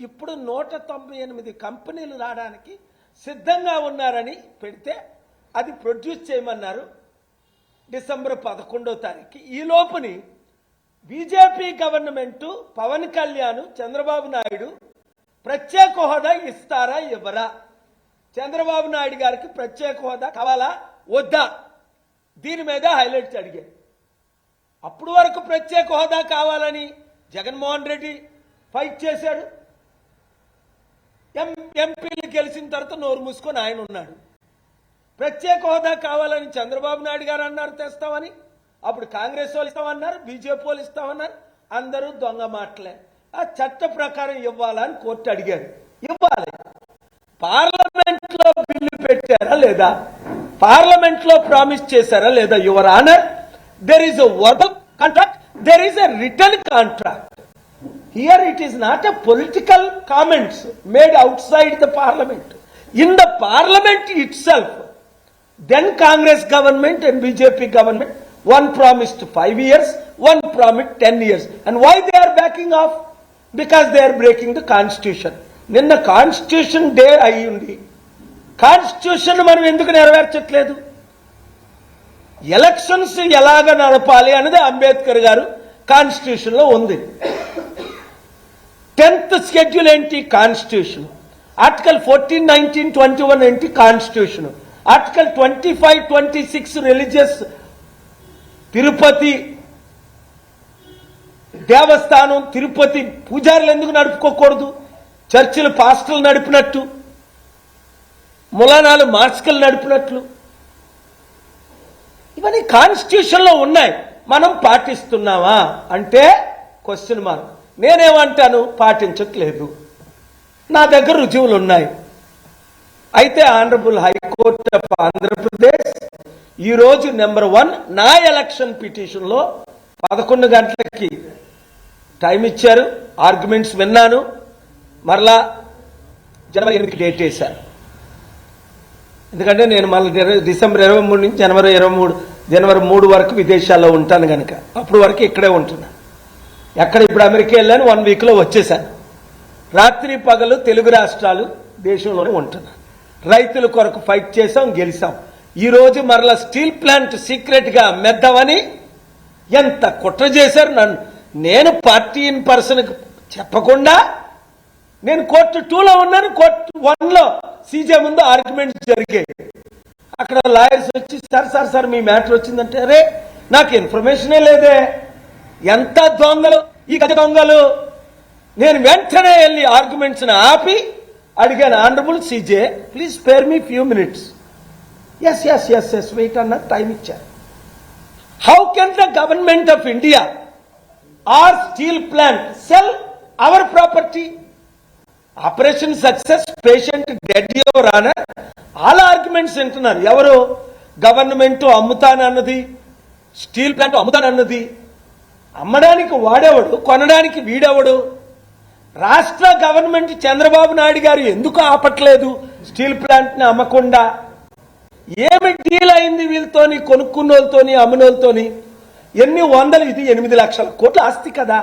ఇప్పుడు 198 కంపెనీలు రావడానికి సిద్ధంగా ఉన్నారని పెడితే అది ప్రొడ్యూస్ చేయమన్నారు డిసెంబర్ 11వ తారీఖు. ఈ లోపుని బీజేపీ గవర్నమెంట్ పవన్ కళ్యాణ్ చంద్రబాబు నాయుడు ప్రత్యేక హోదా ఇస్తారా ఇవ్వరా, చంద్రబాబు నాయుడు గారికి ప్రత్యేక హోదా కావాలా వద్దా, దీని మీద హైలైట్స్ అడిగారు. అప్పుడు వరకు ప్రత్యేక హోదా కావాలని జగన్మోహన్ రెడ్డి ఫైట్ చేశాడు. ఎంపీలు గెలిచిన తర్వాత నోరు మూసుకొని ఆయన ఉన్నాడు. ప్రత్యేక హోదా కావాలని చంద్రబాబు నాయుడు గారు అన్నారు తెస్తామని, అప్పుడు కాంగ్రెస్ వాళ్ళు ఇస్తామన్నారు, బీజేపీ వాళ్ళు ఇస్తామన్నారు. అందరూ దొంగ మాటలే. ఆ చట్ట ప్రకారం ఇవ్వాలని కోర్టు అడిగారు, ఇవ్వాలి. పార్లమెంట్ లో బిల్లు పెట్టారా లేదా, పార్లమెంట్ లో ప్రామిస్ చేశారా లేదా, your honour, there is a verbal contract, there is a return contract. Here it is not a political comments made outside the parliament. In the parliament itself, then Congress government and BJP government, one promised 5 years, one promised 10 years. And why they are backing off? Because they are breaking the constitution. Ninna constitution day ayyundi. Constitution మనం ఎందుకు నెరవేర్చట్లేదు? Elections ఎలాగ నడపాలి అనేది అంబేద్కర్ గారు constitution లో ఉంది. 10th schedule ఏంటి? Constitution. Article 14, 19, 21 ఏంటి? కాన్స్టిట్యూషన్. ఆర్టికల్ 25, 26 రిలీజియస్ తిరుపతి దేవస్థానం, తిరుపతి పూజారులు ఎందుకు నడుపుకోకూడదు? చర్చిలు పాస్టర్లు నడిపినట్టు, ములానాలు మార్స్కలు నడిపినట్లు, ఇవన్నీ కాన్స్టిట్యూషన్ లో ఉన్నాయి. మనం పాటిస్తున్నామా అంటే క్వశ్చన్ మార్క్. నేనేమంటాను? పాటించట్లేదు. నా దగ్గర రుజువులు ఉన్నాయి. అయితే ఆనరబుల్ హైకోర్టు ఆఫ్ ఆంధ్రప్రదేశ్ ఈరోజు నెంబర్ 1 నా ఎలక్షన్ పిటిషన్ లో 11 గంటలకి టైం ఇచ్చారు. ఆర్గ్యుమెంట్స్ విన్నాను. మరలా జనవరి 8కి డేట్ వేశారు. ఎందుకంటే నేను మళ్ళీ డిసెంబర్ 23 నుంచి జనవరి 3 వరకు విదేశాల్లో ఉంటాను కనుక అప్పుడు వరకు ఇక్కడే ఉంటున్నాను. ఎక్కడ ఇప్పుడు అమెరికా వెళ్ళాను, 1 వీక్లో వచ్చేసాను. రాత్రి పగలు తెలుగు రాష్ట్రాలు దేశంలోనే ఉంటున్నాను. రైతుల కొరకు ఫైట్ చేసాం, గెలిచాం. ఈ రోజు మరలా స్టీల్ ప్లాంట్ సీక్రెట్ గా అమ్మేద్దామని ఎంత కుట్ర చేశారు. నేను పార్టీ ఇన్ పర్సన్ చెప్పకుండా నేను కోర్టు 2లో ఉన్నాను. కోర్టు 1లో సీజే ముందు ఆర్గ్యుమెంట్స్ జరిగాయి. అక్కడ లాయర్స్ వచ్చి సార్ మీ మ్యాటర్ వచ్చిందంటే, అరే నాకు ఇన్ఫర్మేషనే లేదే. ఎంత దొంగలు ఈ గజ దొంగలు. నేను వెంటనే వెళ్ళి ఆర్గ్యుమెంట్స్ ఆపి అడిగాను, honourable CJ please spare me few minutes. Yes wait అన్న టైం ఇచ్చారు. How can the government of India or steel plant sell our property? Operation success, patient dead your honour, all arguments వింటున్నారు. ఎవరు? Government అమ్ముతానన్నది, steel plant అమ్ముతానన్నది. అమ్మడానికి వాడేవాడు, కొనడానికి వీడేవాడు? రాష్ట్ర గవర్నమెంట్ చంద్రబాబు నాయుడు గారు ఎందుకు ఆపట్లేదు స్టీల్ ప్లాంట్ ని అమ్మకుండా? ఏమి డీల్ అయింది వీళ్ళతోని, కొనుక్కున్నోళ్ళతోని అమ్మినోళ్ళతోని? ఎన్ని వందలు, ఇది 8 లక్షల కోట్ల ఆస్తి కదా.